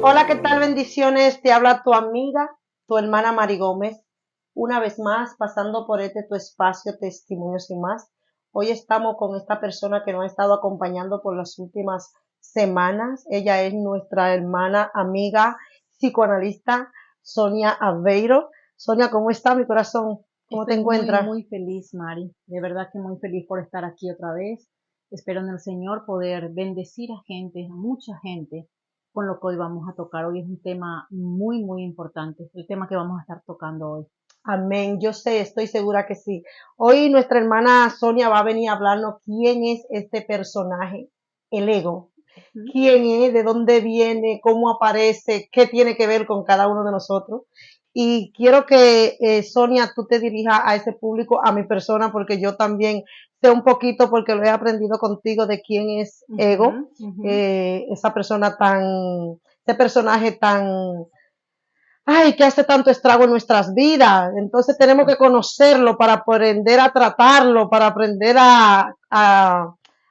Hola, ¿qué tal? Bendiciones. Te habla tu amiga, tu hermana Mari Gómez. Una vez más, pasando por tu espacio, testimonios y más. Hoy estamos con esta persona que nos ha estado acompañando por las últimas semanas. Ella es nuestra hermana, amiga, psicoanalista, Sonia Aveiro. Sonia, ¿cómo está mi corazón? ¿Cómo te Estoy muy, encuentras? muy feliz, Mari. De verdad que muy feliz por estar aquí otra vez. Espero en el Señor poder bendecir a gente, a mucha gente, con lo que hoy vamos a tocar. Hoy es un tema muy, muy importante, el tema que vamos a estar tocando hoy. Amén. Yo sé, estoy segura que sí. Hoy nuestra hermana Sonia va a venir a hablarnos quién es este personaje, el ego. ¿Mm? Quién es, de dónde viene, cómo aparece, qué tiene que ver con cada uno de nosotros. Y quiero que Sonia, tú te dirijas a ese público, a mi persona, porque yo también sé un poquito, porque lo he aprendido contigo, de quién es Ujú, Ego, ujú. esa persona tan, ese personaje tan, ay, que hace tanto estrago en nuestras vidas. Entonces tenemos que conocerlo para aprender a tratarlo, para aprender a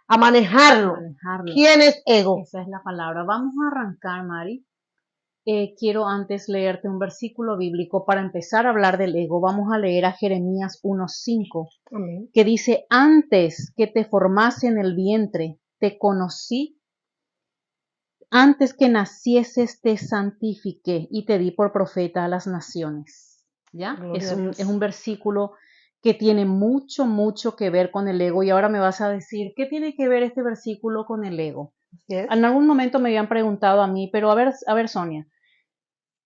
manejarlo. Manejarlo. ¿Quién es Ego? Esa es la palabra. Vamos a arrancar, Mari. Quiero antes leerte un versículo bíblico para empezar a hablar del ego. Vamos a leer a Jeremías 1:5, Amén. que dice: Antes que te formase en el vientre, te conocí, antes que nacieses te santifiqué y te di por profeta a las naciones. ¿Ya? Gloria Es a un Dios. versículo que tiene mucho, mucho que ver con el ego. Y ahora me vas a decir, ¿qué tiene que ver este versículo con el ego? Así es. En algún momento me habían preguntado a mí, pero a ver, Sonia,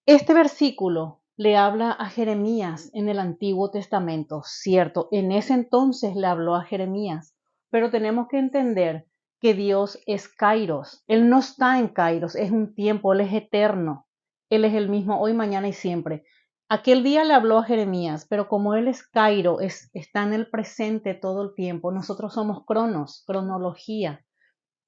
este versículo le habla a Jeremías en el Antiguo Testamento, cierto, en ese entonces le habló a Jeremías, pero tenemos que entender que Dios es Kairos. Él no está en Kairos, es un tiempo, Él es eterno. Él es el mismo hoy, mañana y siempre. Aquel día le habló a Jeremías, pero como Él es Cairo, está en el presente todo el tiempo, nosotros somos cronos, cronología.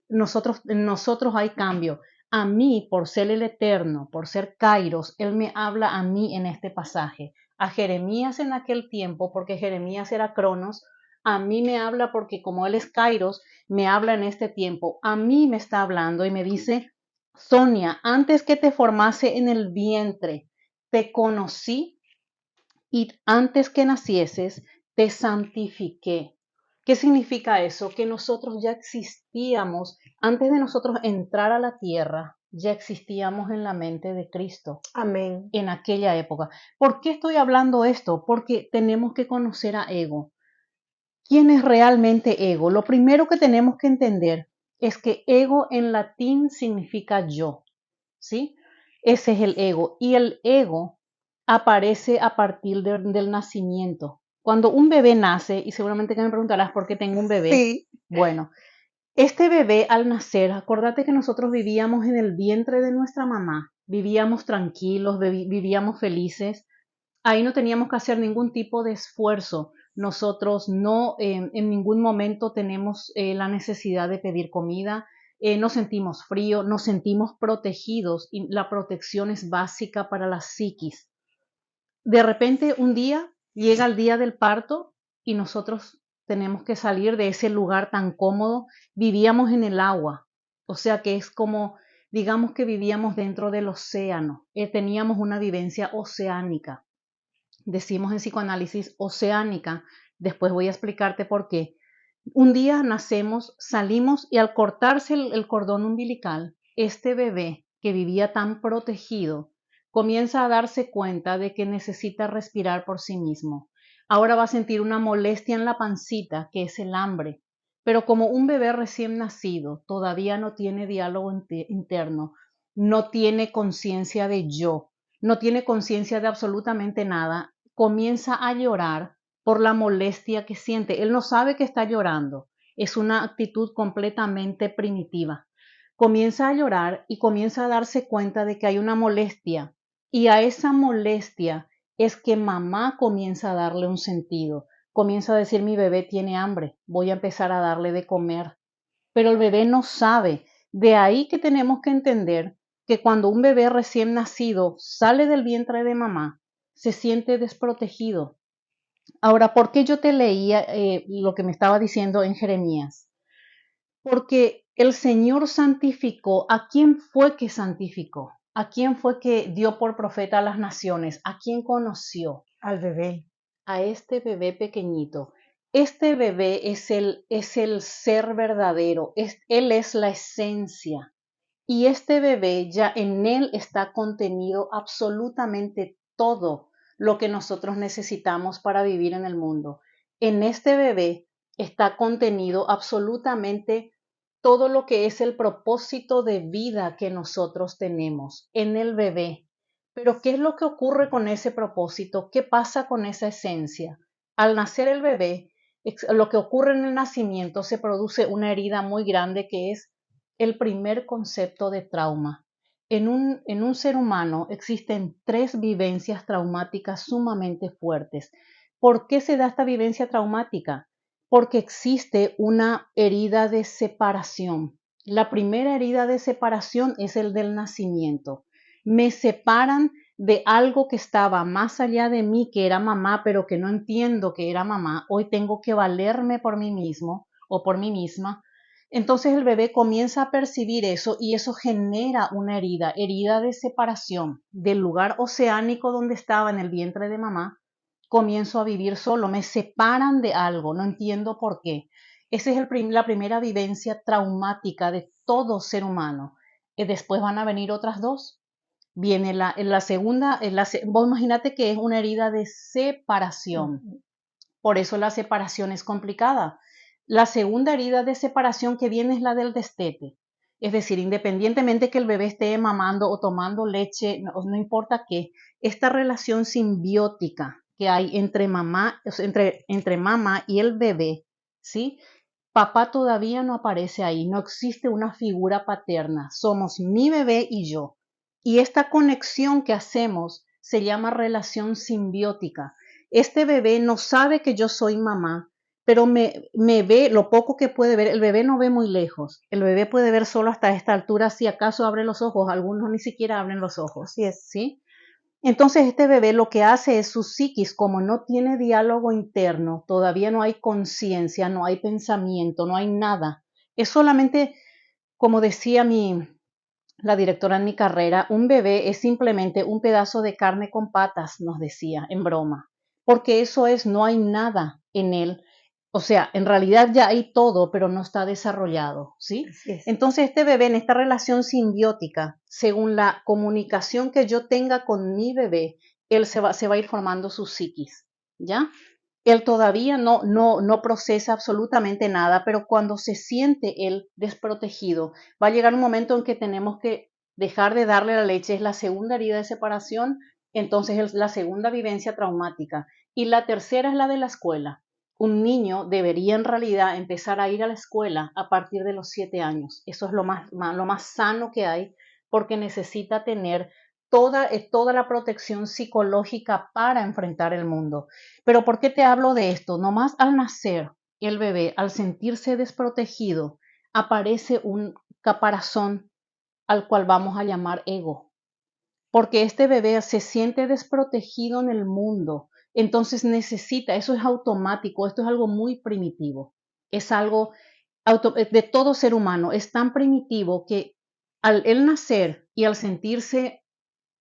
En nosotros hay cambio. A mí, por ser el eterno, por ser Kairos, Él me habla a mí en este pasaje. A Jeremías en aquel tiempo, porque Jeremías era Cronos, a mí me habla porque como Él es Kairos, me habla en este tiempo. A mí me está hablando y me dice: Sonia, antes que te formase en el vientre, te conocí, y antes que nacieses, te santifiqué. ¿Qué significa eso? Que nosotros ya existíamos, antes de nosotros entrar a la tierra, ya existíamos en la mente de Cristo Amén. en aquella época. ¿Por qué estoy hablando esto? Porque tenemos que conocer a Ego. ¿Quién es realmente Ego? Lo primero que tenemos que entender es que Ego en latín significa yo, ¿sí? Ese es el ego. Y el ego aparece a partir del nacimiento. Cuando un bebé nace, y seguramente que me preguntarás por qué tengo un bebé, Sí. bueno, este bebé al nacer, acordate que nosotros vivíamos en el vientre de nuestra mamá, vivíamos tranquilos, vivíamos felices, ahí no teníamos que hacer ningún tipo de esfuerzo. Nosotros no en ningún momento tenemos la necesidad de pedir comida, no sentimos frío, nos sentimos protegidos y la protección es básica para la psiquis. De repente un día llega el día del parto y nosotros tenemos que salir de ese lugar tan cómodo. Vivíamos en el agua, o sea que es como, digamos que vivíamos dentro del océano, teníamos una vivencia oceánica. Decimos en psicoanálisis oceánica, después voy a explicarte por qué. Un día nacemos, salimos y al cortarse el cordón umbilical, este bebé que vivía tan protegido comienza a darse cuenta de que necesita respirar por sí mismo. Ahora va a sentir una molestia en la pancita, que es el hambre. Pero como un bebé recién nacido todavía no tiene diálogo interno, no tiene conciencia de yo, no tiene conciencia de absolutamente nada, comienza a llorar por la molestia que siente. Él no sabe que está llorando, es una actitud completamente primitiva. Comienza a llorar y comienza a darse cuenta de que hay una molestia, y a esa molestia es que mamá comienza a darle un sentido. Comienza a decir: mi bebé tiene hambre, voy a empezar a darle de comer. Pero el bebé no sabe. De ahí que tenemos que entender que cuando un bebé recién nacido sale del vientre de mamá, se siente desprotegido. Ahora, ¿por qué yo te leía lo que me estaba diciendo en Jeremías? Porque el Señor santificó. ¿A quién fue que santificó? ¿A quién fue que dio por profeta a las naciones? ¿A quién conoció? Al bebé. A este bebé pequeñito. Este bebé es el ser verdadero, él es la esencia. Y este bebé ya en él está contenido absolutamente todo lo que nosotros necesitamos para vivir en el mundo. En este bebé está contenido absolutamente todo lo que es el propósito de vida que nosotros tenemos en el bebé. Pero ¿qué es lo que ocurre con ese propósito? ¿Qué pasa con esa esencia? Al nacer el bebé, lo que ocurre en el nacimiento se produce una herida muy grande que es el primer concepto de trauma. En un ser humano existen tres vivencias traumáticas sumamente fuertes. ¿Por qué se da esta vivencia traumática? Porque existe una herida de separación. La primera herida de separación es el del nacimiento. Me separan de algo que estaba más allá de mí, que era mamá, pero que no entiendo que era mamá. Hoy tengo que valerme por mí mismo o por mí misma. Entonces el bebé comienza a percibir eso y eso genera una herida de separación del lugar oceánico donde estaba en el vientre de mamá. Comienzo a vivir solo, me separan de algo, no entiendo por qué. Esa es la primera vivencia traumática de todo ser humano. Y después van a venir otras dos. Viene la segunda, vos imagínate que es una herida de separación. Por eso la separación es complicada. La segunda herida de separación que viene es la del destete. Es decir, independientemente que el bebé esté mamando o tomando leche, no importa qué, esta relación simbiótica que hay entre mamá, entre mamá y el bebé, ¿sí? Papá todavía no aparece ahí, no existe una figura paterna, somos mi bebé y yo. Y esta conexión que hacemos se llama relación simbiótica. Este bebé no sabe que yo soy mamá, pero me ve lo poco que puede ver. El bebé no ve muy lejos. El bebé puede ver solo hasta esta altura, si acaso abre los ojos. Algunos ni siquiera abren los ojos. Así es. ¿Sí? Entonces este bebé lo que hace es su psiquis, como no tiene diálogo interno, todavía no hay conciencia, no hay pensamiento, no hay nada. Es solamente, como decía la directora en mi carrera, un bebé es simplemente un pedazo de carne con patas, nos decía en broma, porque eso es, no hay nada en él. O sea, en realidad ya hay todo, pero no está desarrollado, ¿sí? Así es. Entonces este bebé en esta relación simbiótica, según la comunicación que yo tenga con mi bebé, él se va a ir formando su psiquis, ¿ya? Él todavía no procesa absolutamente nada, pero cuando se siente él desprotegido, va a llegar un momento en que tenemos que dejar de darle la leche, es la segunda herida de separación, entonces es la segunda vivencia traumática. Y la tercera es la de la escuela. Un niño debería en realidad empezar a ir a la escuela a partir de los 7 años. Eso es lo más sano que hay, porque necesita tener toda la protección psicológica para enfrentar el mundo. Pero ¿por qué te hablo de esto? Nomás al nacer el bebé, al sentirse desprotegido, aparece un caparazón al cual vamos a llamar ego. Porque este bebé se siente desprotegido en el mundo, entonces necesita, eso es automático, esto es algo muy primitivo, es algo de todo ser humano, es tan primitivo que al él nacer y al sentirse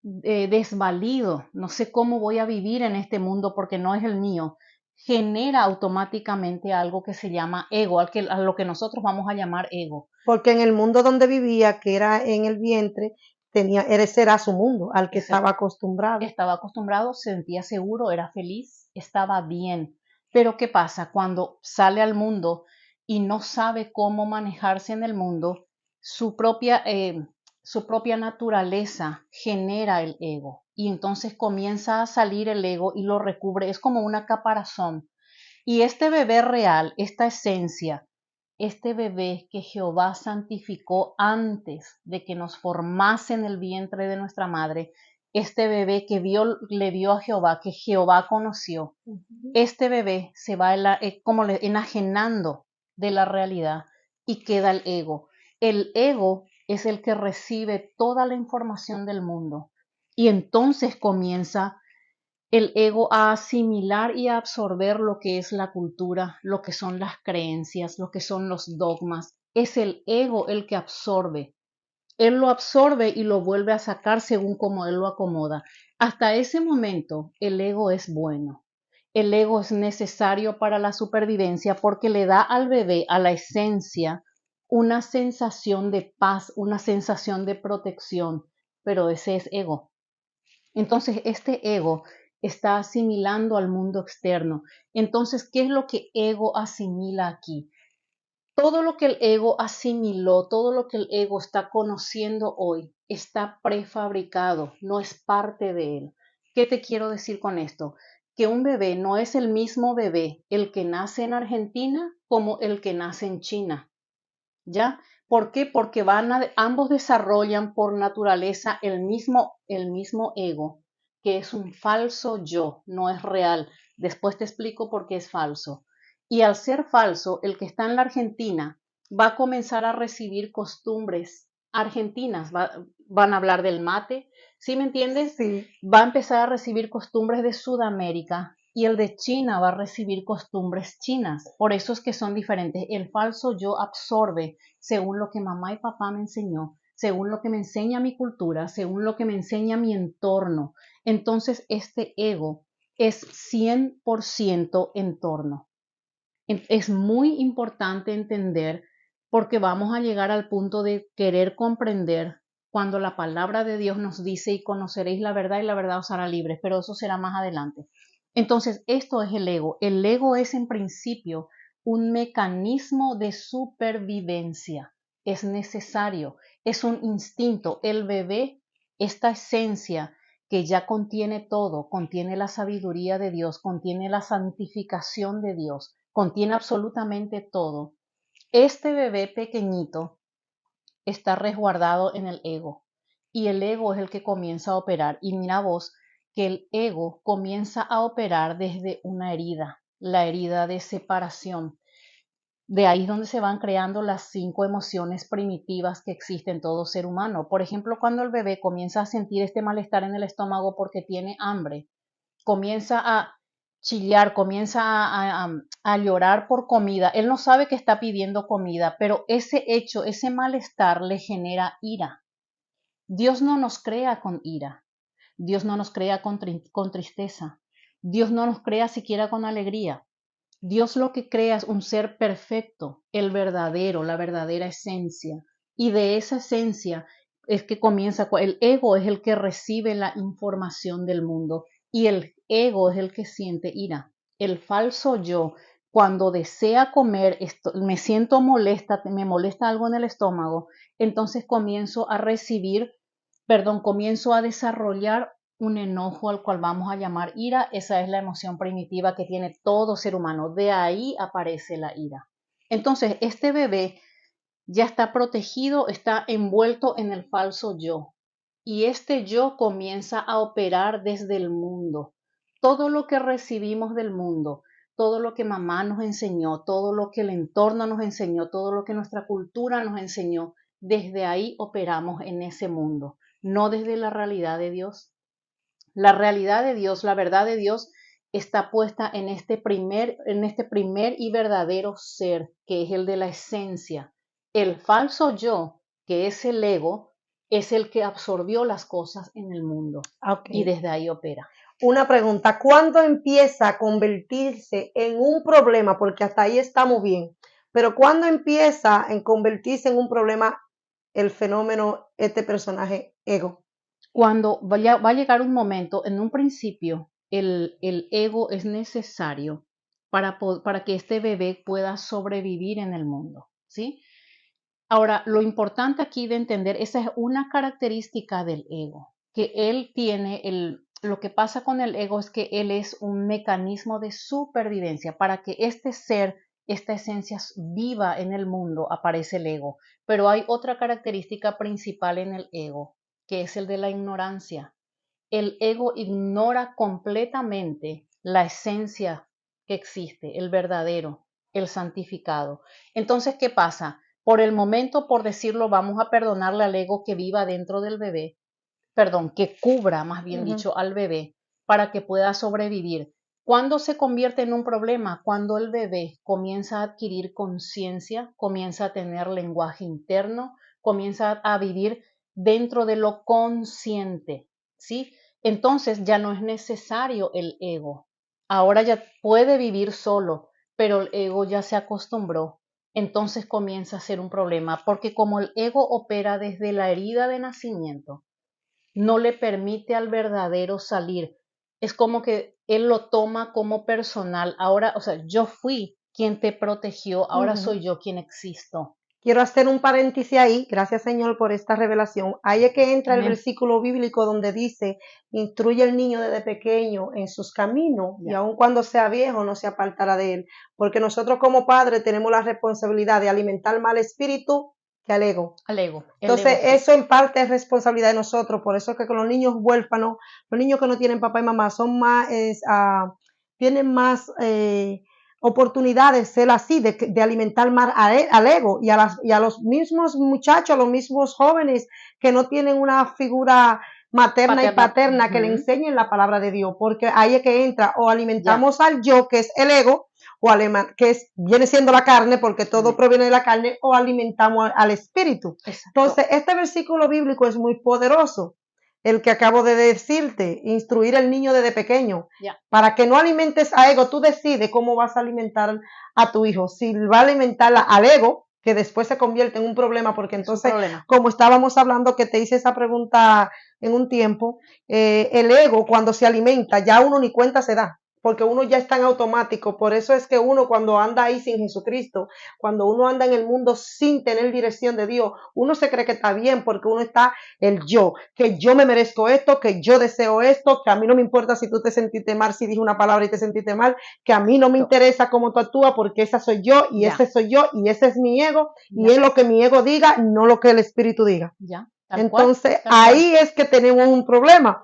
desvalido, no sé cómo voy a vivir en este mundo porque no es el mío, genera automáticamente algo que se llama ego, a lo que nosotros vamos a llamar ego. Porque en el mundo donde vivía, que era en el vientre, ese era su mundo, al que estaba acostumbrado. Estaba acostumbrado, se sentía seguro, era feliz, estaba bien. Pero ¿qué pasa? Cuando sale al mundo y no sabe cómo manejarse en el mundo, su propia naturaleza genera el ego. Y entonces comienza a salir el ego y lo recubre. Es como una caparazón. Y este bebé real, esta esencia, este bebé que Jehová santificó antes de que nos formase en el vientre de nuestra madre, este bebé que le vio a Jehová, que Jehová conoció, este bebé se va como enajenando de la realidad y queda el ego. El ego es el que recibe toda la información del mundo y entonces comienza el ego a asimilar y a absorber lo que es la cultura, lo que son las creencias, lo que son los dogmas. Es el ego el que absorbe Él lo absorbe y lo vuelve a sacar según como él lo acomoda. Hasta ese momento, el ego es bueno. El ego es necesario para la supervivencia porque le da al bebé, a la esencia, una sensación de paz, una sensación de protección, pero ese es ego. Entonces, este ego está asimilando al mundo externo. Entonces, ¿qué es lo que ego asimila aquí? Todo lo que el ego asimiló, todo lo que el ego está conociendo hoy, está prefabricado, no es parte de él. ¿Qué te quiero decir con esto? Que un bebé no es el mismo bebé el que nace en Argentina como el que nace en China. ¿Ya? ¿Por qué? Porque ambos desarrollan por naturaleza el mismo ego, que es un falso yo, no es real. Después te explico por qué es falso. Y al ser falso, el que está en la Argentina va a comenzar a recibir costumbres argentinas, van a hablar del mate, ¿sí me entiendes? Sí. Va a empezar a recibir costumbres de Sudamérica y el de China va a recibir costumbres chinas. Por eso es que son diferentes. El falso yo absorbe según lo que mamá y papá me enseñó, según lo que me enseña mi cultura, según lo que me enseña mi entorno. Entonces, este ego es 100% entorno. Es muy importante entender porque vamos a llegar al punto de querer comprender cuando la palabra de Dios nos dice y conoceréis la verdad y la verdad os hará libres, pero eso será más adelante. Entonces, esto es el ego. El ego es en principio un mecanismo de supervivencia. Es necesario, es un instinto. El bebé, esta esencia que ya contiene todo, contiene la sabiduría de Dios, contiene la santificación de Dios, contiene absolutamente todo. Este bebé pequeñito está resguardado en el ego y el ego es el que comienza a operar. Y mira vos que el ego comienza a operar desde una herida, la herida de separación. De ahí es donde se van creando las 5 emociones primitivas que existen en todo ser humano. Por ejemplo, cuando el bebé comienza a sentir este malestar en el estómago porque tiene hambre, comienza a chillar, comienza a llorar por comida. Él no sabe que está pidiendo comida, pero ese hecho, ese malestar le genera ira. Dios no nos crea con ira. Dios no nos crea con tristeza. Dios no nos crea siquiera con alegría. Dios lo que crea es un ser perfecto, el verdadero, la verdadera esencia. Y de esa esencia es que comienza, el ego es el que recibe la información del mundo y el ego es el que siente ira. El falso yo, cuando desea comer, me siento molesta, me molesta algo en el estómago, entonces comienzo a desarrollar un enojo al cual vamos a llamar ira. Esa es la emoción primitiva que tiene todo ser humano. De ahí aparece la ira. Entonces, este bebé ya está protegido, está envuelto en el falso yo. Y este yo comienza a operar desde el mundo. Todo lo que recibimos del mundo, todo lo que mamá nos enseñó, todo lo que el entorno nos enseñó, todo lo que nuestra cultura nos enseñó, desde ahí operamos en ese mundo, no desde la realidad de Dios. La realidad de Dios, la verdad de Dios está puesta en este primer y verdadero ser, que es el de la esencia. El falso yo, que es el ego, es el que absorbió las cosas en el mundo y Ok. desde ahí opera. Una pregunta, ¿cuándo empieza a convertirse en un problema? Porque hasta ahí estamos bien, pero ¿cuándo empieza a convertirse en un problema el fenómeno, este personaje ego? Cuando va a llegar un momento, en un principio, el ego es necesario para que este bebé pueda sobrevivir en el mundo, ¿sí? Ahora, lo importante aquí de entender, esa es una característica del ego, que él tiene lo que pasa con el ego es que él es un mecanismo de supervivencia. Para que este ser, esta esencia viva en el mundo, aparece el ego. Pero hay otra característica principal en el ego, que es el de la ignorancia. El ego ignora completamente la esencia que existe, el verdadero, el santificado. Entonces, ¿qué pasa? Por el momento, por decirlo, vamos a perdonarle al ego que viva dentro del bebé, perdón, que cubra, más bien dicho, al bebé para que pueda sobrevivir. ¿Cuándo se convierte en un problema? Cuando el bebé comienza a adquirir conciencia, comienza a tener lenguaje interno, comienza a vivir dentro de lo consciente, ¿sí? Entonces ya no es necesario el ego. Ahora ya puede vivir solo, pero el ego ya se acostumbró. Entonces comienza a ser un problema, porque como el ego opera desde la herida de nacimiento, no le permite al verdadero salir. Es como que él lo toma como personal. Ahora, o sea, yo fui quien te protegió, ahora Ujú. soy yo quien existo. Quiero hacer un paréntesis ahí, gracias Señor por esta revelación. Ahí es que entra el Amén. versículo bíblico donde dice, instruye al niño desde pequeño en sus caminos y Ya, aun cuando sea viejo no se apartará de él. Porque nosotros como padres tenemos la responsabilidad de alimentar mal espíritu que al ego. el Entonces, ego sí. eso en parte es responsabilidad de nosotros. Por eso es que con los niños huérfanos, los niños que no tienen papá y mamá, son más, tienen más oportunidades de ser así, de alimentar más al ego y a los mismos muchachos, a los mismos jóvenes que no tienen una figura materna y Paterna. paterna que le Ujú. enseñen la palabra de Dios, porque ahí es que entra, o Ya, alimentamos al yo, que es el ego, o que viene siendo la carne, porque todo amén. proviene de la carne, o alimentamos al espíritu. Exacto. Entonces, este versículo bíblico es muy poderoso, el que acabo de decirte, instruir al niño desde pequeño, Ya, para que no alimentes a ego, tú decides cómo vas a alimentar a tu hijo, si va a alimentar al ego, que después se convierte en un problema, porque es un entonces, problema. como estábamos hablando, que te hice esa pregunta en un tiempo, el ego cuando se alimenta, ya uno ni cuenta se da, porque uno ya está en automático, por eso es que uno cuando anda ahí sin Jesucristo, cuando uno anda en el mundo sin tener dirección de Dios, uno se cree que está bien porque uno está el yo, que yo me merezco esto, que yo deseo esto, que a mí no me importa si tú te sentiste mal, si dije una palabra y te sentiste mal, que a mí no me Exacto. interesa cómo tú actúas porque esa soy yo y Ya, ese soy yo y ese es mi ego y ya, es lo que mi ego diga, no lo que el espíritu diga. ya. Tal cual, Entonces tal cual. ahí es que tenemos un problema.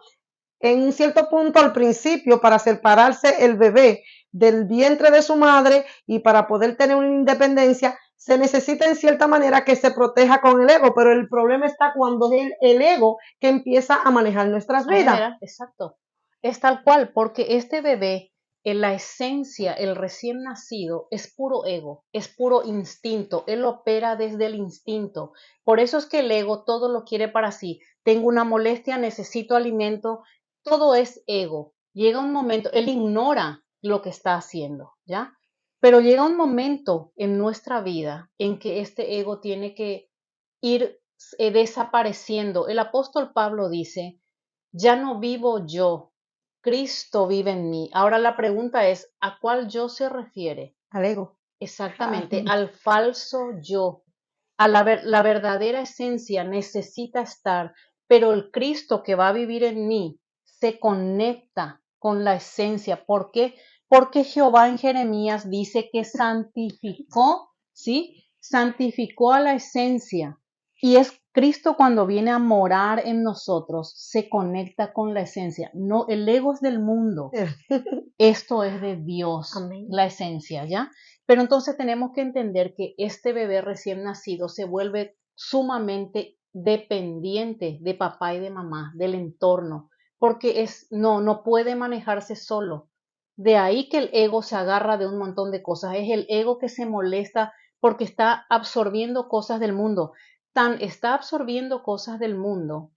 En un cierto punto al principio, para separarse el bebé del vientre de su madre y para poder tener una independencia, se necesita en cierta manera que se proteja con el ego, pero el problema está cuando es el ego que empieza a manejar nuestras A vidas. general, exacto. Es tal cual, porque este bebé, en la esencia, el recién nacido, es puro ego, es puro instinto. Él opera desde el instinto. Por eso es que el ego todo lo quiere para sí. Tengo una molestia, necesito alimento. Todo es ego. Llega un momento, él ignora lo que está haciendo, ¿ya? Pero llega un momento en nuestra vida en que este ego tiene que ir desapareciendo. El apóstol Pablo dice, ya no vivo yo, Cristo vive en mí. Ahora la pregunta es, ¿a cuál yo se refiere? Al ego. Exactamente, al falso yo. A la verdadera esencia necesita estar, pero el Cristo que va a vivir en mí se conecta con la esencia. ¿Por qué? Porque Jehová en Jeremías dice que santificó, ¿sí? Santificó a la esencia. Y es Cristo cuando viene a morar en nosotros, se conecta con la esencia. No, el ego es del mundo. Esto es de Dios, Amén. la esencia, ¿ya? Pero entonces tenemos que entender que este bebé recién nacido se vuelve sumamente dependiente de papá y de mamá, del entorno, porque no puede manejarse solo. De ahí que el ego se agarra de un montón de cosas. Es el ego que se molesta porque está absorbiendo cosas del mundo. Tan está absorbiendo cosas del mundo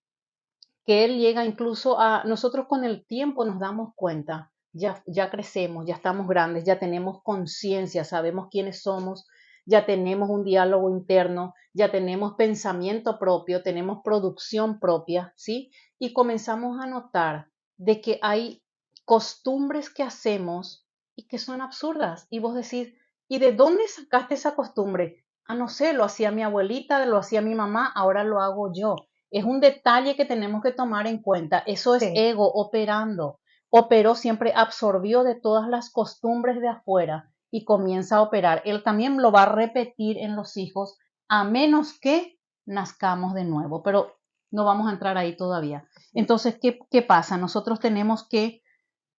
que él llega incluso a nosotros con el tiempo nos damos cuenta, ya crecemos, ya estamos grandes, ya tenemos conciencia, sabemos quiénes somos, ya tenemos un diálogo interno, ya tenemos pensamiento propio, tenemos producción propia, ¿sí? Y comenzamos a notar de que hay costumbres que hacemos y que son absurdas. Y vos decís, ¿y de dónde sacaste esa costumbre? Ah, no sé, lo hacía mi abuelita, lo hacía mi mamá, ahora lo hago yo. Es un detalle que tenemos que tomar en cuenta. Eso es Sí. ego operando. Operó siempre, absorbió de todas las costumbres de afuera y comienza a operar. Él también lo va a repetir en los hijos a menos que nazcamos de nuevo. Pero no vamos a entrar ahí todavía. Entonces, ¿qué pasa? Nosotros tenemos que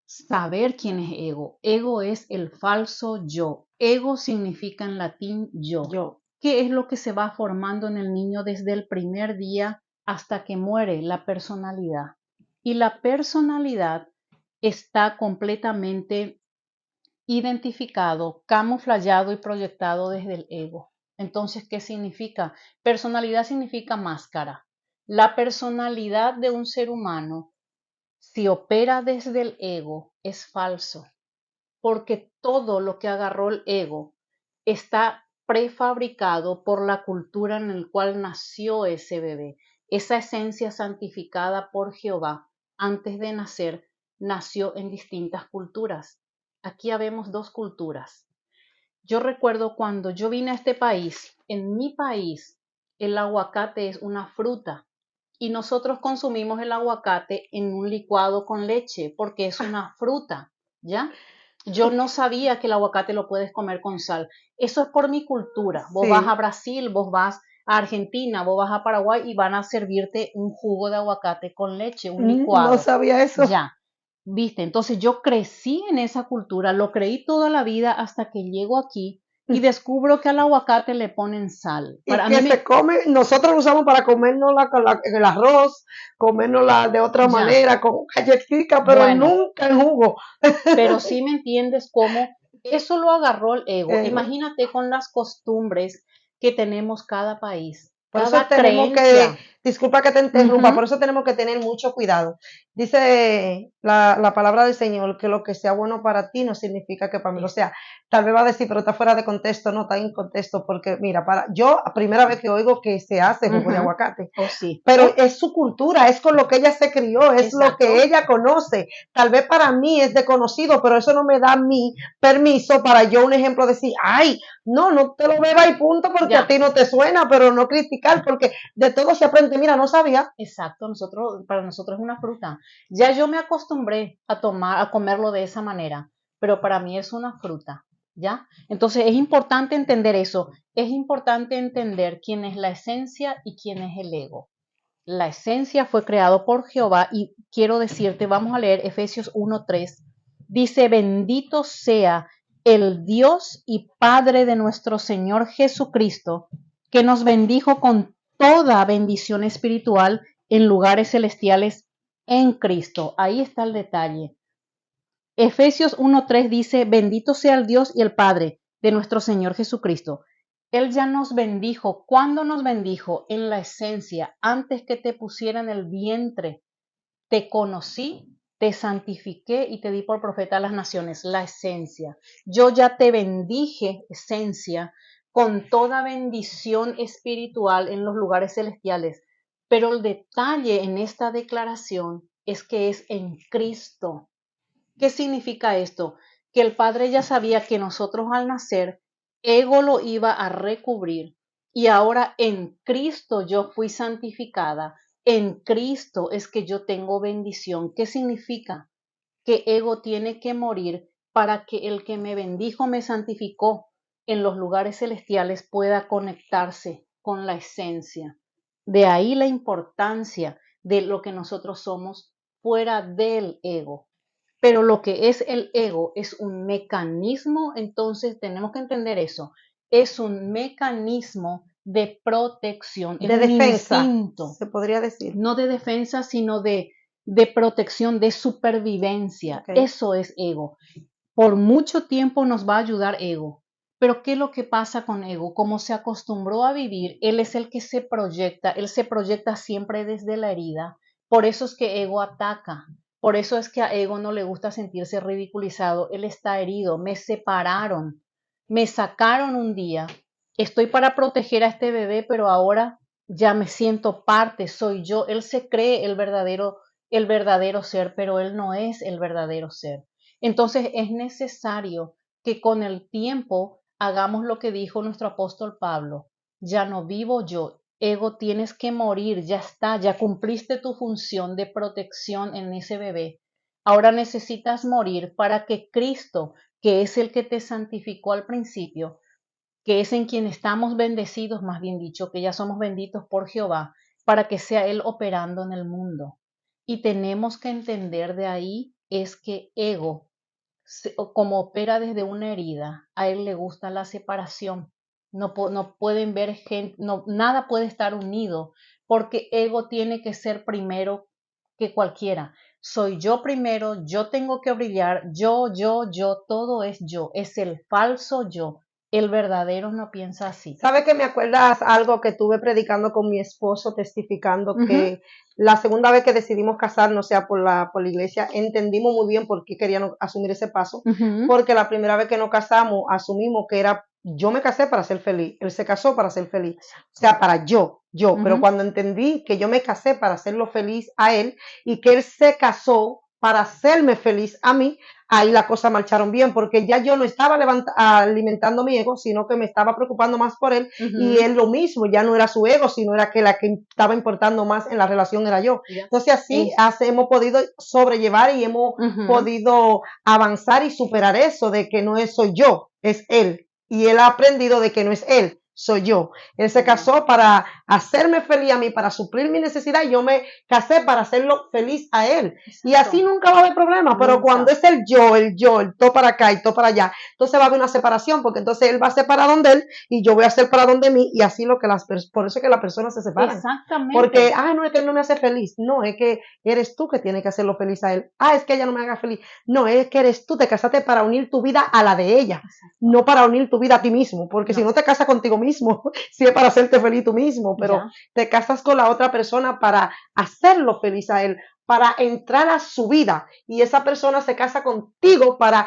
saber quién es ego. Ego es el falso yo. Ego significa en latín yo. Yo. ¿Qué es lo que se va formando en el niño desde el primer día hasta que muere? La personalidad. Y la personalidad está completamente identificado, camuflado y proyectado desde el ego. Entonces, ¿qué significa? Personalidad significa máscara. La personalidad de un ser humano, si opera desde el ego, es falso, porque todo lo que agarró el ego está prefabricado por la cultura en la cual nació ese bebé. Esa esencia santificada por Jehová antes de nacer nació en distintas culturas. Aquí habemos dos culturas. Yo recuerdo cuando yo vine a este país, en mi país el aguacate es una fruta y nosotros consumimos el aguacate en un licuado con leche porque es una fruta, ¿ya? Yo no sabía que el aguacate lo puedes comer con sal. Eso es por mi cultura. Vos vas a Sí. Brasil, vos vas a Argentina, vos vas a Paraguay y van a servirte un jugo de aguacate con leche, un No licuado. sabía eso. Ya, ¿viste? Entonces yo crecí en esa cultura, lo creí toda la vida hasta que llego aquí y descubro que al aguacate le ponen sal. Y Para mí que se come, nosotros lo usamos para comernos el arroz, comernos de otra ya, manera, con galletica, pero bueno, nunca en jugo. pero sí me entiendes cómo eso lo agarró el ego. Ego. Imagínate con las costumbres que tenemos cada país, Por eso cada tenemos que, creencia. disculpa que te interrumpa, por Ujú, eso tenemos que tener mucho cuidado. Dice la palabra del Señor que lo que sea bueno para ti no significa que para mí. O sí, sea, tal vez va a decir, pero está fuera de contexto, no está en contexto, porque mira, yo, primera vez que oigo que se hace jugo de ujú, aguacate, o sí, pero ¿ves? es su cultura, es con lo que ella se crió, es lo que Exacto, ella conoce. Tal vez para mí es desconocido, pero eso no me da mi permiso para yo, un ejemplo, decir, ay, no, no te lo bebas y punto porque a ya. ti no te suena, pero no criticar porque de todo se aprende. Mira, no sabía. Exacto, para nosotros es una fruta. Ya yo me acostumbré a comerlo de esa manera, pero para mí es una fruta, ¿ya? Entonces es importante entender eso. Es importante entender quién es la esencia y quién es el ego. La esencia fue creado por Jehová y quiero decirte, vamos a leer Efesios 1:3. Dice, bendito sea el Dios y Padre de nuestro Señor Jesucristo, que nos bendijo con toda bendición espiritual en lugares celestiales en Cristo. Ahí está el detalle. Efesios 1:3 dice, bendito sea el Dios y el Padre de nuestro Señor Jesucristo. Él ya nos bendijo. ¿Cuándo nos bendijo? En la esencia, antes que te pusiera en el vientre. Te conocí, te santifiqué y te di por profeta a las naciones. La esencia. Yo ya te bendije, esencia, con toda bendición espiritual en los lugares celestiales. Pero el detalle en esta declaración es que es en Cristo. ¿Qué significa esto? Que el Padre ya sabía que nosotros al nacer, ego lo iba a recubrir y ahora en Cristo yo fui santificada. En Cristo es que yo tengo bendición. ¿Qué significa? Que ego tiene que morir para que el que me bendijo, me santificó en los lugares celestiales pueda conectarse con la esencia. De ahí la importancia de lo que nosotros somos fuera del ego. Pero lo que es el ego es un mecanismo, entonces tenemos que entender eso. Es un mecanismo de protección, es De un defensa, instinto, se podría decir. no de defensa, sino de protección, de supervivencia. Okay. Eso es ego. Por mucho tiempo nos va a ayudar ego. Pero ¿qué es lo que pasa con ego? Como se acostumbró a vivir, él es el que él se proyecta siempre desde la herida. Por eso es que ego ataca. Por eso es que a ego no le gusta sentirse ridiculizado. Él está herido. Me separaron. Me sacaron un día. Estoy para proteger a este bebé, pero ahora ya me siento parte, soy yo. Él se cree el verdadero ser, pero él no es el verdadero ser. Entonces es necesario que con el tiempo hagamos lo que dijo nuestro apóstol Pablo. Ya no vivo yo, ego, tienes que morir, ya está, ya cumpliste tu función de protección en ese bebé. Ahora necesitas morir para que Cristo, que es el que te santificó al principio, que es en quien estamos bendecidos, más bien dicho, que ya somos benditos por Jehová, para que sea Él operando en el mundo. Y tenemos que entender de ahí es que ego, como opera desde una herida, a él le gusta la separación. No pueden ver gente, no, nada puede estar unido, porque ego tiene que ser primero que cualquiera. Soy yo primero, yo tengo que brillar, yo, todo es yo, es el falso yo. El verdadero no piensa así. ¿Sabe que me acuerdas algo que estuve predicando con mi esposo, testificando que la segunda vez que decidimos casarnos, o sea, por la iglesia, entendimos muy bien por qué querían asumir ese paso? Porque la primera vez que nos casamos, asumimos que era, yo me casé para ser feliz, él se casó para ser feliz, o sea, para yo, pero cuando entendí que yo me casé para hacerlo feliz a él y que él se casó para hacerme feliz a mí, ahí las cosas marcharon bien, porque ya yo no estaba alimentando mi ego, sino que me estaba preocupando más por él, y él lo mismo, ya no era su ego, sino era que la que estaba importando más en la relación era yo. Entonces así hemos podido sobrellevar y hemos podido avanzar y superar eso de que no soy yo, es él, y él ha aprendido de que no es él, soy yo. Él se casó para hacerme feliz a mí, para suplir mi necesidad, y yo me casé para hacerlo feliz a él. Exacto. Y así nunca va a haber problema, pero cuando es el todo para acá y todo para allá, entonces va a haber una separación, porque entonces él va a ser para donde él y yo voy a ser para donde mí, y así por eso es que las personas se separan. Exactamente. Porque, no es que él no me hace feliz, no, es que eres tú que tienes que hacerlo feliz a él. Es que ella no me haga feliz, no, es que eres tú, te casaste para unir tu vida a la de ella. Exacto. No para unir tu vida a ti mismo, porque si no te casas contigo mismo, si es para hacerte feliz tú mismo, pero te casas con la otra persona para hacerlo feliz a él, para entrar a su vida, y esa persona se casa contigo para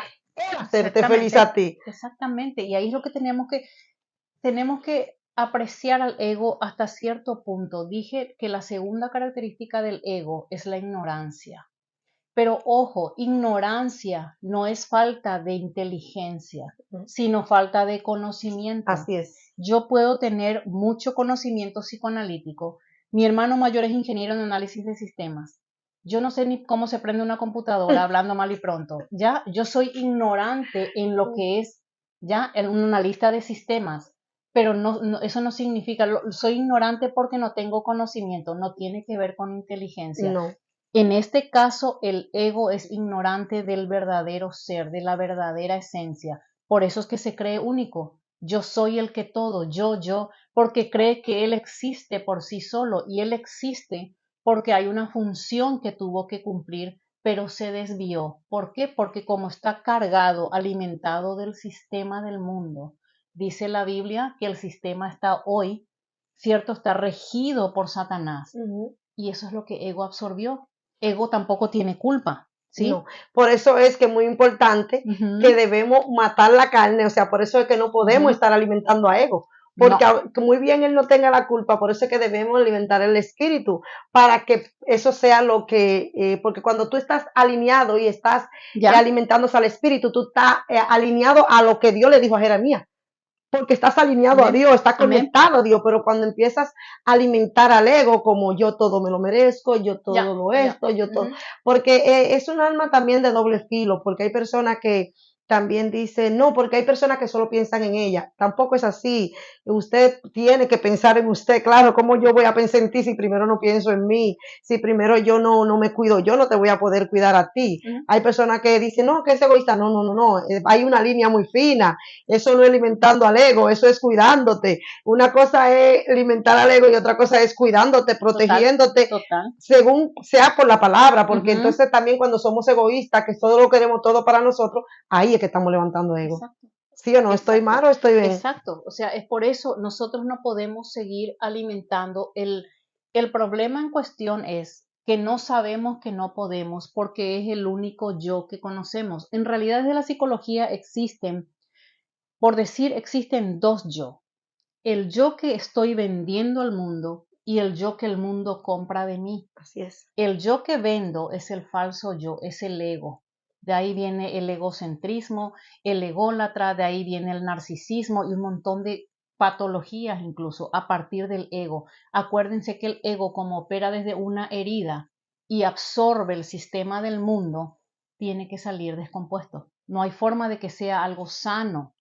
hacerte feliz a ti. Exactamente, y ahí es lo que tenemos que apreciar al ego hasta cierto punto. Dije que la segunda característica del ego es la ignorancia. Pero ojo, ignorancia no es falta de inteligencia, sino falta de conocimiento. Así es. Yo puedo tener mucho conocimiento psicoanalítico. Mi hermano mayor es ingeniero en análisis de sistemas. Yo no sé ni cómo se prende una computadora hablando mal y pronto. Ya, yo soy ignorante en lo que es ya un analista de sistemas, pero eso no significa, soy ignorante porque no tengo conocimiento, no tiene que ver con inteligencia. No. En este caso, el ego es ignorante del verdadero ser, de la verdadera esencia. Por eso es que se cree único. Yo soy el que todo, yo, porque cree que él existe por sí solo, y él existe porque hay una función que tuvo que cumplir, pero se desvió. ¿Por qué? Porque como está cargado, alimentado del sistema del mundo. Dice la Biblia que el sistema está hoy, cierto, está regido por Satanás. Y eso es lo que ego absorbió. Ego tampoco tiene culpa, ¿sí? No. Por eso es que es muy importante que debemos matar la carne, o sea, por eso es que no podemos estar alimentando a ego, porque aunque muy bien él no tenga la culpa, por eso es que debemos alimentar el espíritu, para que eso sea lo que, porque cuando tú estás alineado y estás alimentándose al espíritu, tú estás alineado a lo que Dios le dijo a Jeremías, porque estás alineado a Dios, estás conectado a Dios, pero cuando empiezas a alimentar al ego, como yo todo me lo merezco, yo todo lo esto, yo todo, porque es un alma también de doble filo, porque hay personas que también dicen, no, porque hay personas que solo piensan en ella, tampoco es así, usted tiene que pensar en usted, claro, ¿cómo yo voy a pensar en ti si primero no pienso en mí? Si primero yo no me cuido, yo no te voy a poder cuidar a ti. Hay personas que dicen, no, que es egoísta, no, hay una línea muy fina, eso no es alimentando al ego, eso es cuidándote. Una cosa es alimentar al ego y otra cosa es cuidándote, protegiéndote, según sea por la palabra, porque entonces también cuando somos egoístas, que todo lo queremos todo para nosotros, ahí es que estamos levantando ego. Exacto. ¿Sí o no? ¿Estoy mal o estoy bien? Exacto, o sea, es por eso nosotros no podemos seguir alimentando. El problema en cuestión es que no sabemos que no podemos porque es el único yo que conocemos. En realidad, desde la psicología existen, por decir, existen dos yo. El yo que estoy vendiendo al mundo y el yo que el mundo compra de mí. Así es. El yo que vendo es el falso yo, es el ego. De ahí viene el egocentrismo, el ególatra, de ahí viene el narcisismo y un montón de patologías incluso a partir del ego. Acuérdense que el ego, como opera desde una herida y absorbe el sistema del mundo, tiene que salir descompuesto. No hay forma de que sea algo sano.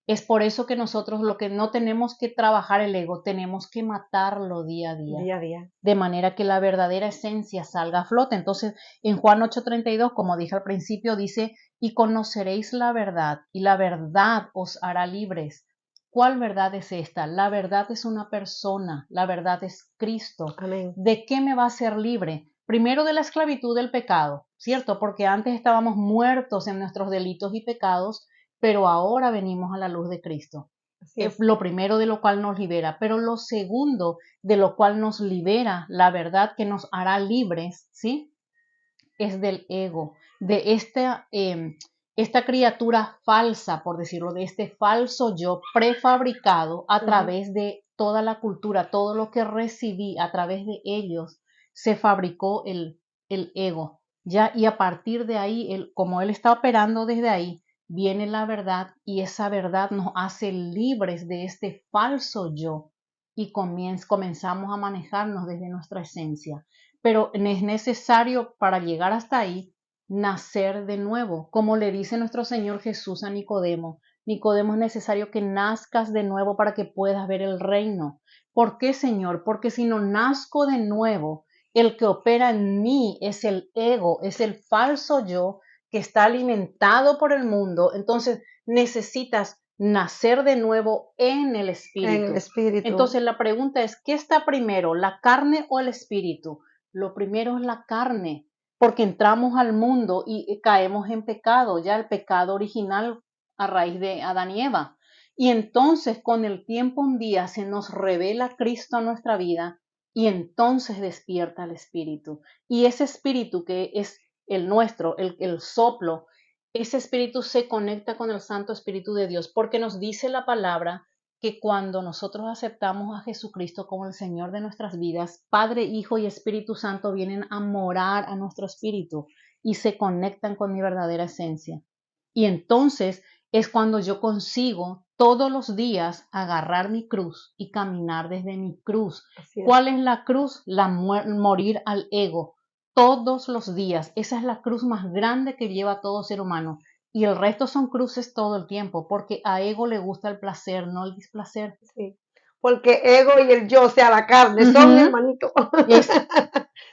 Es por eso que nosotros lo que no tenemos que trabajar el ego, tenemos que matarlo día a día. Día a día. De manera que la verdadera esencia salga a flote. Entonces, en Juan 8:32, como dije al principio, dice, y conoceréis la verdad, y la verdad os hará libres. ¿Cuál verdad es esta? La verdad es una persona, la verdad es Cristo. Amén. ¿De qué me va a hacer libre? Primero de la esclavitud del pecado, ¿cierto? Porque antes estábamos muertos en nuestros delitos y pecados, pero ahora venimos a la luz de Cristo. lo primero de lo cual nos libera, pero lo segundo de lo cual nos libera, la verdad que nos hará libres, ¿sí? Es del ego, de esta criatura falsa, por decirlo, de este falso yo prefabricado a través de toda la cultura, todo lo que recibí a través de ellos, se fabricó el ego. Ya, y a partir de ahí, como él está operando desde ahí, viene la verdad y esa verdad nos hace libres de este falso yo y comenzamos a manejarnos desde nuestra esencia. Pero es necesario para llegar hasta ahí nacer de nuevo, como le dice nuestro Señor Jesús a Nicodemo. Nicodemo, es necesario que nazcas de nuevo para que puedas ver el reino. ¿Por qué, Señor? Porque si no nazco de nuevo, el que opera en mí es el ego, es el falso yo que está alimentado por el mundo. Entonces necesitas nacer de nuevo en el espíritu. En el espíritu. Entonces la pregunta es, ¿qué está primero, la carne o el espíritu? Lo primero es la carne, porque entramos al mundo y caemos en pecado, ya el pecado original a raíz de Adán y Eva. Y entonces con el tiempo un día se nos revela Cristo a nuestra vida y entonces despierta el espíritu. Y ese espíritu que es el nuestro, el soplo, ese espíritu se conecta con el Santo Espíritu de Dios, porque nos dice la palabra que cuando nosotros aceptamos a Jesucristo como el Señor de nuestras vidas, Padre, Hijo y Espíritu Santo vienen a morar a nuestro espíritu y se conectan con mi verdadera esencia. Y entonces es cuando yo consigo todos los días agarrar mi cruz y caminar desde mi cruz. ¿Cuál es la cruz? Morir al ego. Todos los días. Esa es la cruz más grande que lleva todo ser humano. Y el resto son cruces todo el tiempo, porque a ego le gusta el placer, no el displacer. Sí. Porque ego y el yo, o sea, la carne, son hermanitos.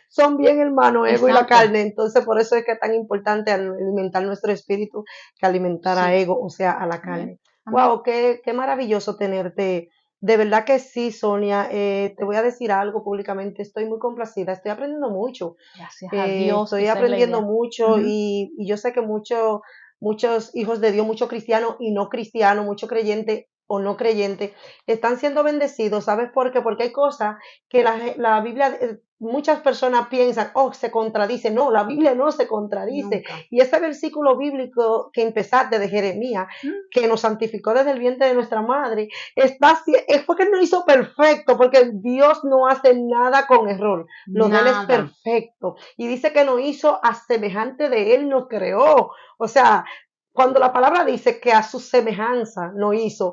Son bien hermanos, ego y la carne. Entonces, por eso es que es tan importante alimentar nuestro espíritu que alimentar a ego, o sea, a la carne. Wow, qué maravilloso tenerte. De verdad que sí, Sonia. Te voy a decir algo públicamente. Estoy muy complacida. Estoy aprendiendo mucho. Gracias a Dios. Estoy aprendiendo mucho y yo sé que muchos hijos de Dios, muchos cristianos y no cristianos, muchos creyentes o no creyentes, están siendo bendecidos. ¿Sabes por qué? Porque hay cosas que la Biblia, muchas personas piensan, oh, se contradice. No, la Biblia no se contradice. Nunca. Y ese versículo bíblico que empezaste de Jeremías, que nos santificó desde el vientre de nuestra madre, es porque Él nos hizo perfecto, porque Dios no hace nada con error. Lo de Él es perfecto. Y dice que nos hizo a semejante de Él, nos creó. O sea, cuando la palabra dice que a su semejanza nos hizo,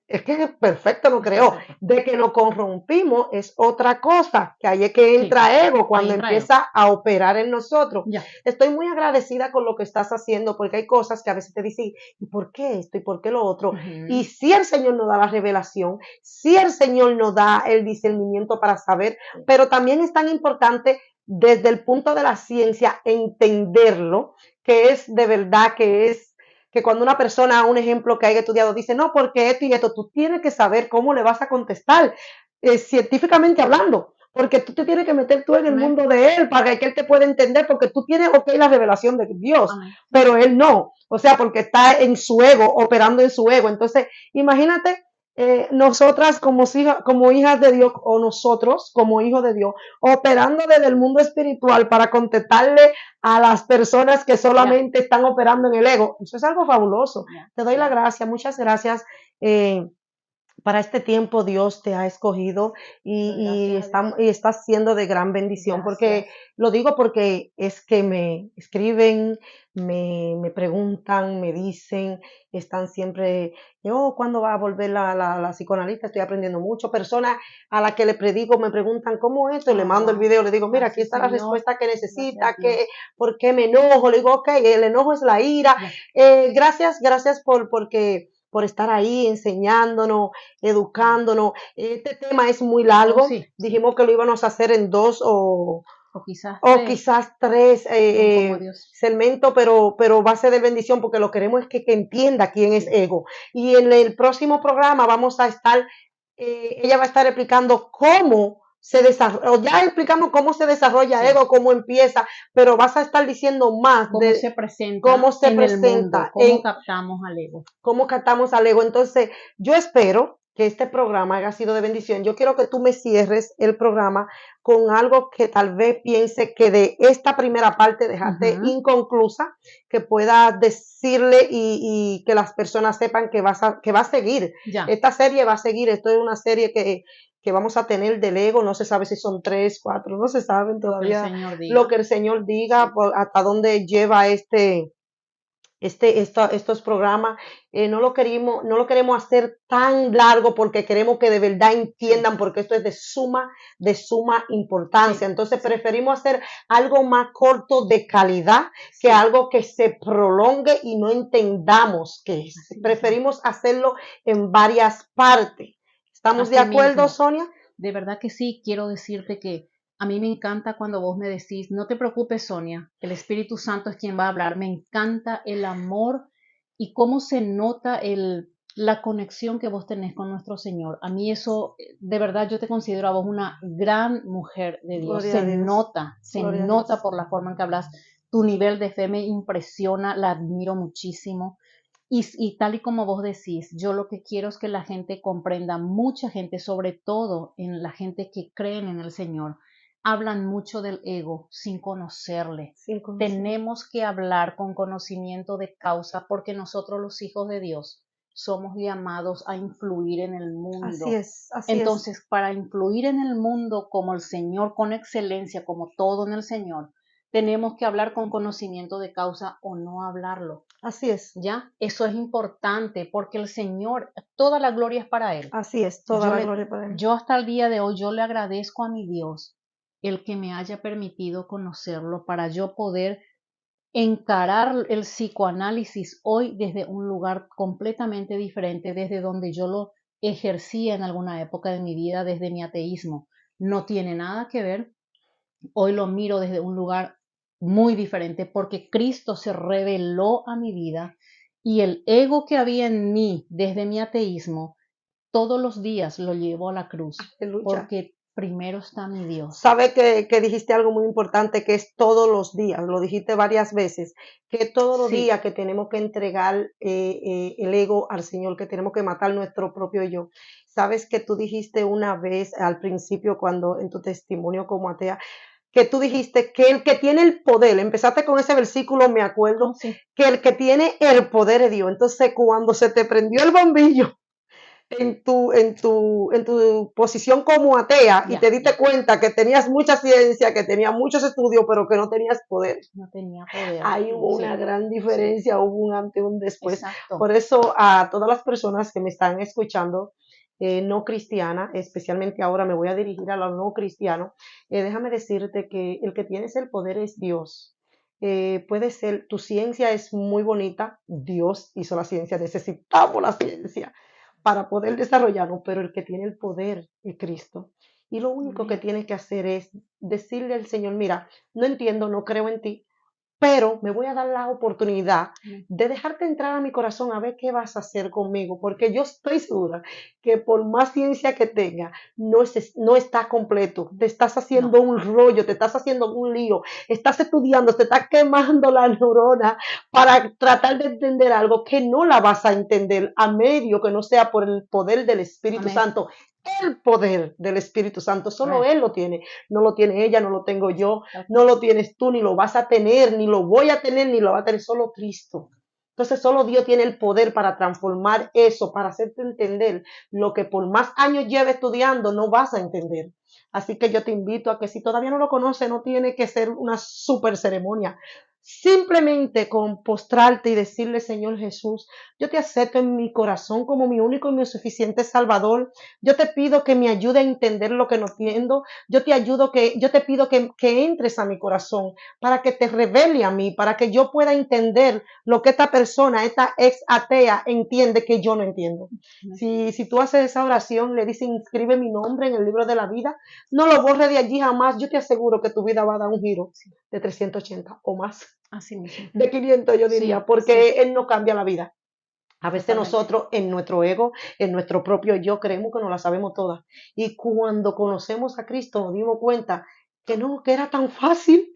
es que es perfecto, no creó. De que nos corrompimos es otra cosa, que ahí es que entra ego, cuando empieza a operar en nosotros. Estoy muy agradecida con lo que estás haciendo, porque hay cosas que a veces te dicen, ¿y por qué esto? ¿Y por qué lo otro? Y si el Señor nos da la revelación, si el Señor nos da el discernimiento para saber, pero también es tan importante desde el punto de la ciencia entenderlo, que es de verdad, que cuando una persona, un ejemplo que haya estudiado, dice, no, porque esto y esto, tú tienes que saber cómo le vas a contestar, científicamente hablando, porque tú te tienes que meter tú en el mundo de Él para que Él te pueda entender, porque tú tienes, la revelación de Dios, pero Él no, o sea, porque está en su ego, operando en su ego. Entonces, imagínate, nosotras como hijas de Dios, o nosotros como hijos de Dios, operando desde el mundo espiritual para contestarle a las personas que solamente están operando en el ego. Eso es algo fabuloso. Te doy la gracia, muchas gracias. Para este tiempo Dios te ha escogido y está siendo de gran bendición. Porque lo digo porque es que me escriben, me preguntan, me dicen, están siempre, ¿cuándo va a volver la psicoanalista? Estoy aprendiendo mucho. Personas a las que le predico me preguntan, ¿cómo es esto? Y le mando el video, le digo, mira, aquí está la respuesta que necesita, ¿por qué me enojo? Le digo, ok, el enojo es la ira. Gracias por estar ahí enseñándonos, educándonos. Este tema es muy largo. Dijimos que lo íbamos a hacer en 2 o quizás 3 segmentos, pero va a ser de bendición, porque lo queremos es que entienda quién es ego. Y en el próximo programa vamos a estar, ella va a estar explicando cómo se desarrolla, ya explicamos cómo se desarrolla Sí. ego, cómo empieza, pero vas a estar diciendo más Cómo de se presenta cómo se en el mundo, presenta, cómo captamos al ego. cómo captamos al ego. Entonces, yo espero que este programa haya sido de bendición. Yo quiero que tú me cierres el programa con algo que tal vez piense que de esta primera parte dejaste inconclusa, que pueda decirle y que las personas sepan que va a seguir. Ya. Esta serie va a seguir. Esto es una serie que vamos a tener del ego. No se sabe si son 3, 4, no se saben todavía lo que el Señor diga, hasta dónde lleva estos programas. No lo queremos hacer tan largo porque queremos que de verdad entiendan, porque esto es de suma importancia. Entonces preferimos hacer algo más corto de calidad que algo que se prolongue y no entendamos qué es. Preferimos hacerlo en varias partes. ¿Estamos de acuerdo, mismo. Sonia? De verdad que sí, quiero decirte que a mí me encanta cuando vos me decís, no te preocupes, Sonia, el Espíritu Santo es quien va a hablar. Me encanta el amor y cómo se nota la conexión que vos tenés con nuestro Señor. A mí eso, de verdad, yo te considero a vos una gran mujer de Dios. Gloria a Dios. Se nota por la forma en que hablas. Tu nivel de fe me impresiona, la admiro muchísimo. Y tal y como vos decís, yo lo que quiero es que la gente comprenda, mucha gente, sobre todo en la gente que creen en el Señor, hablan mucho del ego sin conocerle. Tenemos que hablar con conocimiento de causa porque nosotros los hijos de Dios somos llamados a influir en el mundo. Así es. Entonces, para influir en el mundo como el Señor, con excelencia, como todo en el Señor, tenemos que hablar con conocimiento de causa o no hablarlo. Así es. ¿Ya? Eso es importante porque el Señor, toda la gloria es para Él. Así es, toda la gloria para Él. Yo hasta el día de hoy, yo le agradezco a mi Dios el que me haya permitido conocerlo para yo poder encarar el psicoanálisis hoy desde un lugar completamente diferente, desde donde yo lo ejercía en alguna época de mi vida, desde mi ateísmo. No tiene nada que ver. Hoy lo miro desde un lugar muy diferente porque Cristo se reveló a mi vida y el ego que había en mí desde mi ateísmo, todos los días lo llevo a la cruz. Aleluya. Porque primero está mi Dios. Sabe que dijiste algo muy importante, que es todos los días, lo dijiste varias veces, que todos los días que tenemos que entregar el ego al Señor, que tenemos que matar nuestro propio yo. Sabes que tú dijiste una vez al principio, cuando en tu testimonio como atea, que tú dijiste que el que tiene el poder, empezaste con ese versículo, me acuerdo, que el que tiene el poder es Dios. Entonces, cuando se te prendió el bombillo en tu posición como atea y te diste cuenta que tenías mucha ciencia, que tenías muchos estudios, pero que no tenías poder. No tenía poder. Ahí hubo una gran diferencia, hubo un antes y un después. Exacto. Por eso a todas las personas que me están escuchando, no cristiana, especialmente ahora me voy a dirigir a los no cristianos, déjame decirte que el que tienes el poder es Dios. Puede ser, tu ciencia es muy bonita, Dios hizo la ciencia, necesitamos la ciencia para poder desarrollarlo, pero el que tiene el poder es Cristo. Y lo único que tienes que hacer es decirle al Señor, mira, no entiendo, no creo en ti, pero me voy a dar la oportunidad de dejarte entrar a mi corazón a ver qué vas a hacer conmigo, porque yo estoy segura que por más ciencia que tenga, no está completo. Te estás haciendo un rollo, te estás haciendo un lío, estás estudiando, te estás quemando la neurona para tratar de entender algo que no la vas a entender a medio que no sea por el poder del Espíritu Santo. El poder del Espíritu Santo, solo Él lo tiene, no lo tiene ella, no lo tengo yo, no lo tienes tú, ni lo vas a tener, ni lo voy a tener, ni lo va a tener solo Cristo. Entonces solo Dios tiene el poder para transformar eso, para hacerte entender lo que por más años lleves estudiando no vas a entender. Así que yo te invito a que si todavía no lo conoces, no tiene que ser una super ceremonia. Simplemente con postrarte y decirle, Señor Jesús, yo te acepto en mi corazón como mi único y mi suficiente Salvador. Yo te pido que me ayude a entender lo que no entiendo. Yo te pido que entres a mi corazón para que te revele a mí, para que yo pueda entender lo que esta persona, esta ex atea, entiende que yo no entiendo. Si tú haces esa oración, le dices, inscribe mi nombre en el libro de la vida, no lo borre de allí jamás. Yo te aseguro que tu vida va a dar un giro de 380 o más. Así mismo. De 500 yo diría, porque Él no cambia la vida. A veces Totalmente. nosotros en nuestro ego, en nuestro propio yo, creemos que no la sabemos todas. Y cuando conocemos a Cristo nos dimos cuenta que no, que era tan fácil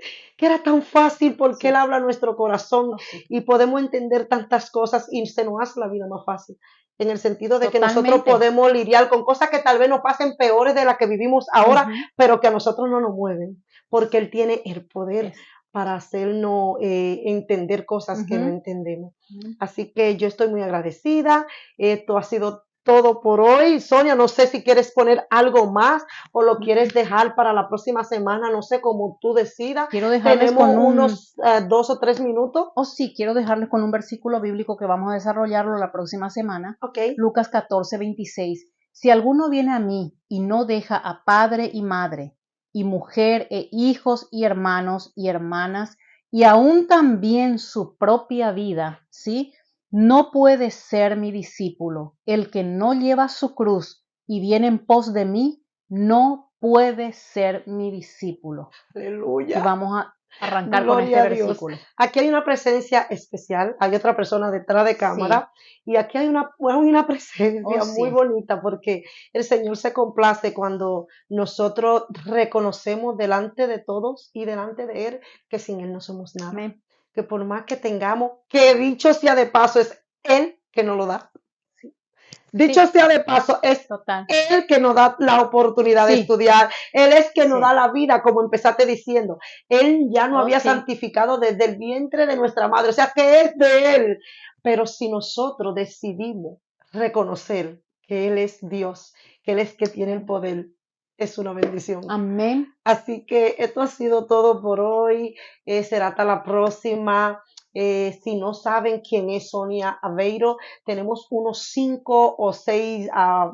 porque Él Sí, habla a nuestro corazón oh, sí. y podemos entender tantas cosas y se nos hace la vida más fácil. En el sentido de que nosotros Totalmente. podemos lidiar con cosas que tal vez nos pasen peores de las que vivimos ahora, Ujú. pero que a nosotros no nos mueven, porque Él tiene el poder Es. para hacernos entender cosas que no Ujú, entendemos. ujú. Así que yo estoy muy agradecida. Esto ha sido todo por hoy. Sonia, no sé si quieres poner algo más o lo quieres dejar para la próxima semana, no sé, como tú decidas. Quiero dejarles Tenemos con un, unos 2 o 3 minutos. oh sí, quiero dejarles con un versículo bíblico que vamos a desarrollarlo la próxima semana. Ok, Lucas 14:26. Si alguno viene a mí y no deja a padre y madre, y mujer e hijos y hermanos y hermanas, y aún también su propia vida, ¿sí? No puede ser mi discípulo. El que no lleva su cruz y viene en pos de mí, no puede ser mi discípulo. Y aleluya. vamos a arrancar con este Gloria a Dios. versículo. Aquí hay una presencia especial, hay otra persona detrás de Sí, cámara y aquí hay una oh presencia muy sí, bonita porque el Señor se complace cuando nosotros reconocemos delante de todos y delante de Él que sin Él no somos nada. amén. Que por más que tengamos, que dicho sea de paso, es Él que nos lo da. Sí, Dicho sí, sea de paso, es total. Él que nos da la oportunidad de Sí, estudiar. Él es que nos da sí, la vida, como empezaste diciendo. Él ya nos oh había sí, santificado desde el vientre de nuestra madre. O sea, que es de Él. Pero si nosotros decidimos reconocer que Él es Dios, que Él es que tiene el poder, es una bendición. amén. Así que esto ha sido todo por hoy. Será hasta la próxima. Si no saben quién es Sonia Aveiro, tenemos unos 5 o 6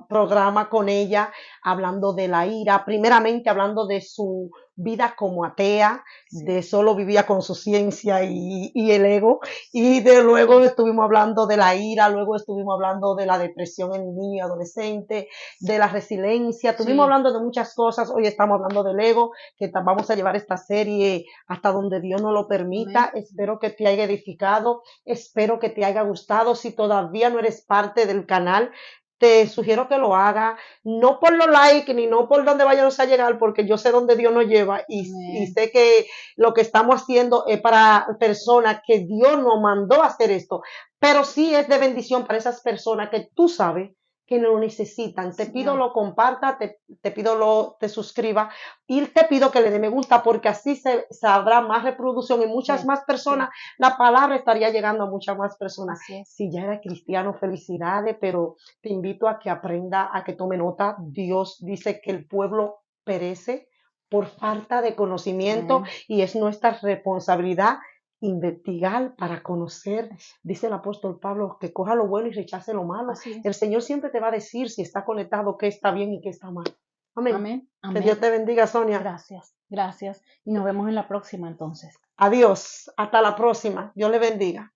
programas con ella hablando de la ira, primeramente hablando de su vida como atea, Sí, de solo vivía con su ciencia y el ego, y de luego sí, estuvimos hablando de la ira, luego estuvimos hablando de la depresión en el niño y adolescente, de la resiliencia, estuvimos sí, hablando de muchas cosas, hoy estamos hablando del ego, que vamos a llevar esta serie hasta donde Dios nos lo permita. amén. Espero que te haya edificado, espero que te haya gustado. Si todavía no eres parte del canal, te sugiero que lo hagas, no por los likes ni no por donde vayamos a llegar, porque yo sé dónde Dios nos lleva y Amén. sé que lo que estamos haciendo es para personas que Dios nos mandó a hacer esto, pero sí es de bendición para esas personas que tú sabes que lo necesitan. Te pido Sí, lo comparta, te pido lo te suscriba y te pido que le dé me gusta porque así se habrá más reproducción y muchas sí, más personas, sí, la palabra estaría llegando a muchas más personas. así es. Si ya eres cristiano, felicidades, pero te invito a que aprenda, a que tome nota. Dios dice que el pueblo perece por falta de conocimiento Amén. y es nuestra responsabilidad investigar para conocer. Dice el apóstol Pablo que coja lo bueno y rechace lo malo. Así es. El Señor siempre te va a decir si está conectado, qué está bien y qué está mal. Amén. Amén, Que Dios amén. te bendiga, Sonia. Gracias, gracias. Y nos vemos en la próxima entonces. Adiós. Hasta la próxima. Dios le bendiga.